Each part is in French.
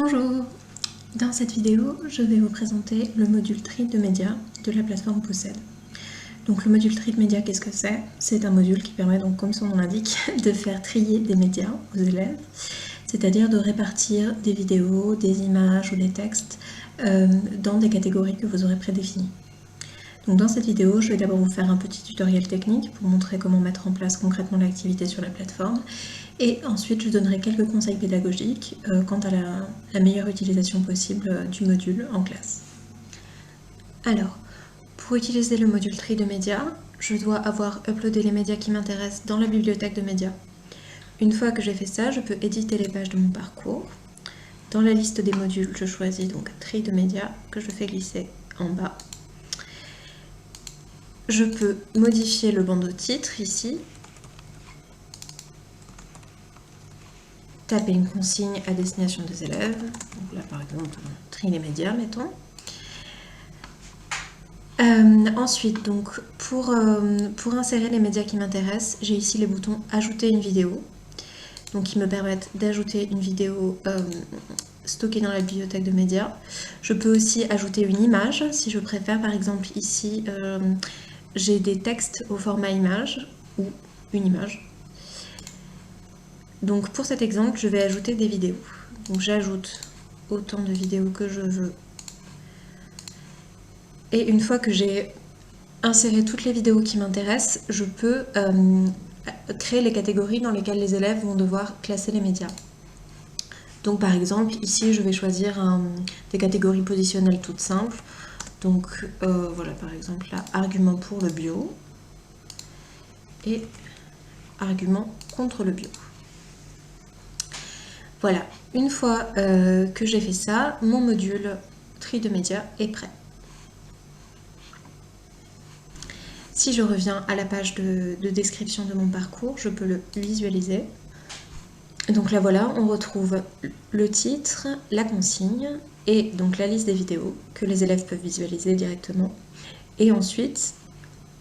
Bonjour! Dans cette vidéo, je vais vous présenter le module tri de médias de la plateforme Possède. Donc le module tri de médias, qu'est-ce que c'est? C'est un module qui permet donc, comme son nom l'indique, de faire trier des médias aux élèves, c'est-à-dire de répartir des vidéos, des images ou des textes dans des catégories que vous aurez prédéfinies. Donc dans cette vidéo, je vais d'abord vous faire un petit tutoriel technique pour montrer comment mettre en place concrètement l'activité sur la plateforme. Et ensuite, je donnerai quelques conseils pédagogiques quant à la meilleure utilisation possible du module en classe. Alors, pour utiliser le module tri de médias, je dois avoir uploadé les médias qui m'intéressent dans la bibliothèque de médias. Une fois que j'ai fait ça, je peux éditer les pages de mon parcours. Dans la liste des modules, je choisis donc tri de médias que je fais glisser en bas. Je peux modifier le bandeau titre ici, taper une consigne à destination des élèves, donc là par exemple tri les médias mettons. Ensuite donc pour insérer les médias qui m'intéressent, j'ai ici les boutons ajouter une vidéo, donc qui me permettent d'ajouter une vidéo stockée dans la bibliothèque de médias. Je peux aussi ajouter une image si je préfère, par exemple ici j'ai des textes au format image ou une image. Donc pour cet exemple, je vais ajouter des vidéos. Donc j'ajoute autant de vidéos que je veux. Et une fois que j'ai inséré toutes les vidéos qui m'intéressent, je peux créer les catégories dans lesquelles les élèves vont devoir classer les médias. Donc par exemple, ici je vais choisir des catégories positionnelles toutes simples. Donc voilà, par exemple là, argument pour le bio et argument contre le bio. Voilà, une fois que j'ai fait ça, mon module tri de médias est prêt. Si je reviens à la page de description de mon parcours, je peux le visualiser. Donc là voilà, on retrouve le titre, la consigne et donc la liste des vidéos que les élèves peuvent visualiser directement. Et ensuite,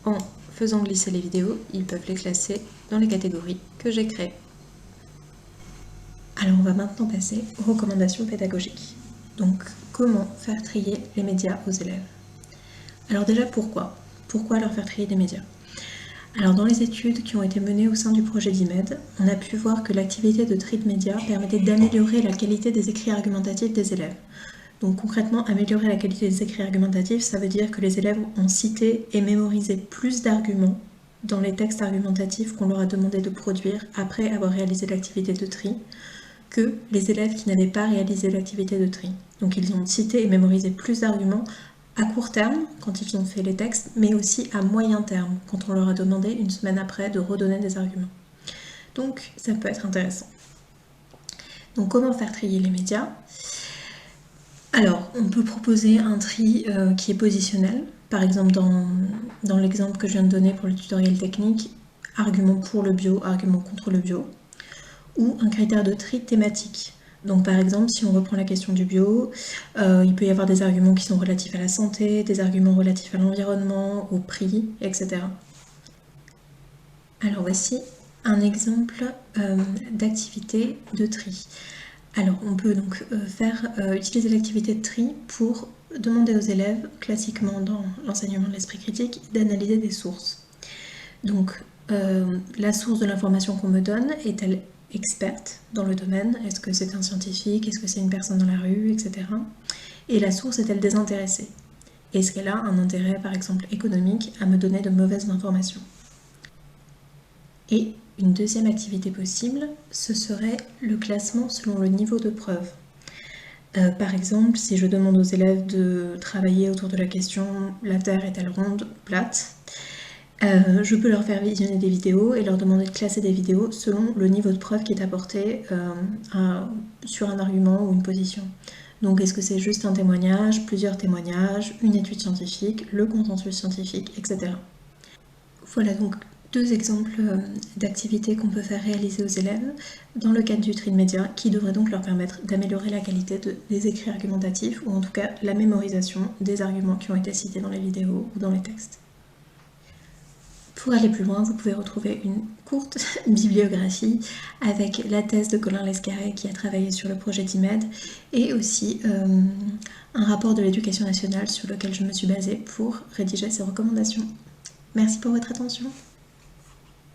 en faisant glisser les vidéos, ils peuvent les classer dans les catégories que j'ai créées. Alors on va maintenant passer aux recommandations pédagogiques. Donc comment faire trier les médias aux élèves? Alors déjà pourquoi leur faire trier des médias? Alors dans les études qui ont été menées au sein du projet d'IMED, on a pu voir que l'activité de tri de médias permettait d'améliorer la qualité des écrits argumentatifs des élèves. Donc concrètement, améliorer la qualité des écrits argumentatifs, ça veut dire que les élèves ont cité et mémorisé plus d'arguments dans les textes argumentatifs qu'on leur a demandé de produire après avoir réalisé l'activité de tri, que les élèves qui n'avaient pas réalisé l'activité de tri. Donc ils ont cité et mémorisé plus d'arguments à court terme, quand ils ont fait les textes, mais aussi à moyen terme, quand on leur a demandé une semaine après de redonner des arguments. Donc ça peut être intéressant. Donc comment faire trier les médias? Alors, on peut proposer un tri qui est positionnel. Par exemple, dans l'exemple que je viens de donner pour le tutoriel technique, argument pour le bio, argument contre le bio, ou un critère de tri thématique. Donc par exemple, si on reprend la question du bio, il peut y avoir des arguments qui sont relatifs à la santé, des arguments relatifs à l'environnement, au prix, etc. Alors voici un exemple d'activité de tri. Alors on peut donc utiliser l'activité de tri pour demander aux élèves, classiquement dans l'enseignement de l'esprit critique, d'analyser des sources. Donc la source de l'information qu'on me donne est-elle experte dans le domaine? Est-ce que c'est un scientifique? Est-ce que c'est une personne dans la rue, etc. Et la source est-elle désintéressée? Est-ce qu'elle a un intérêt, par exemple économique, à me donner de mauvaises informations? Et une deuxième activité possible, ce serait le classement selon le niveau de preuve. Par exemple, si je demande aux élèves de travailler autour de la question « la Terre est-elle ronde ou plate ?», je peux leur faire visionner des vidéos et leur demander de classer des vidéos selon le niveau de preuve qui est apporté sur un argument ou une position. Donc est-ce que c'est juste un témoignage, plusieurs témoignages, une étude scientifique, le consensus scientifique, etc. Voilà donc deux exemples d'activités qu'on peut faire réaliser aux élèves dans le cadre du tri de médias qui devrait donc leur permettre d'améliorer la qualité des écrits argumentatifs ou en tout cas la mémorisation des arguments qui ont été cités dans les vidéos ou dans les textes. Pour aller plus loin, vous pouvez retrouver une courte bibliographie avec la thèse de Colin Lescarré qui a travaillé sur le projet d'IMED et aussi un rapport de l'Éducation nationale sur lequel je me suis basée pour rédiger ces recommandations. Merci pour votre attention.